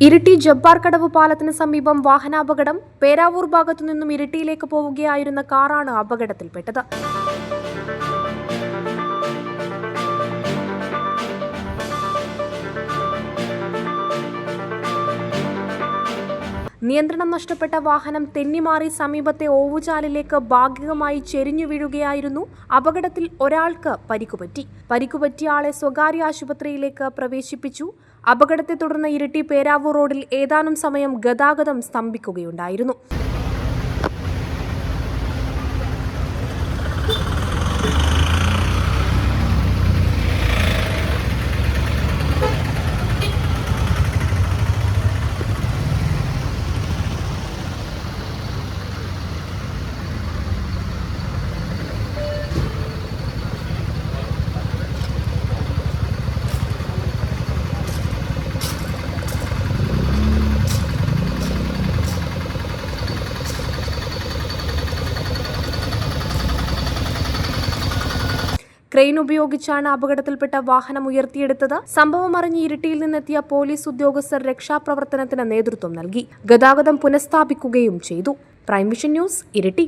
ഇരിട്ടി ജബ്ബാർകടവ് പാലത്തിന് സമീപം വാഹനാപകടം. പേരാവൂർ ഭാഗത്തുനിന്നും ഇരിട്ടിയിലേക്ക് പോവുകയായിരുന്ന കാറാണ് അപകടത്തിൽപ്പെട്ടത്. നിയന്ത്രണം നഷ്ടപ്പെട്ട വാഹനം തെന്നിമാറി സമീപത്തെ ഓവുചാലിലേക്ക് ഭാഗികമായി ചെരിഞ്ഞു വീഴുകയായിരുന്നു. അപകടത്തിൽ ഒരാൾക്ക് പരിക്കുപറ്റിയ ആളെ സ്വകാര്യ ആശുപത്രിയിലേക്ക് പ്രവേശിപ്പിച്ചു. അപകടത്തെ തുടർന്ന് ഇരിട്ടി പേരാവൂർ റോഡിൽ ഏതാനും സമയം ഗതാഗതം സ്തംഭിക്കുകയുണ്ടായിരുന്നു. ക്രെയിൻ ഉപയോഗിച്ചാണ് അപകടത്തിൽപ്പെട്ട വാഹനം ഉയർത്തിയെടുത്തത്. സംഭവം അറിഞ്ഞ് ഇരിട്ടിയിൽ നിന്നെത്തിയ പോലീസ് ഉദ്യോഗസ്ഥർ രക്ഷാപ്രവർത്തനത്തിന് നേതൃത്വം നൽകി. ഗതാഗതം പുനഃസ്ഥാപിക്കുകയും ചെയ്തു. Prime vision news, Iritty.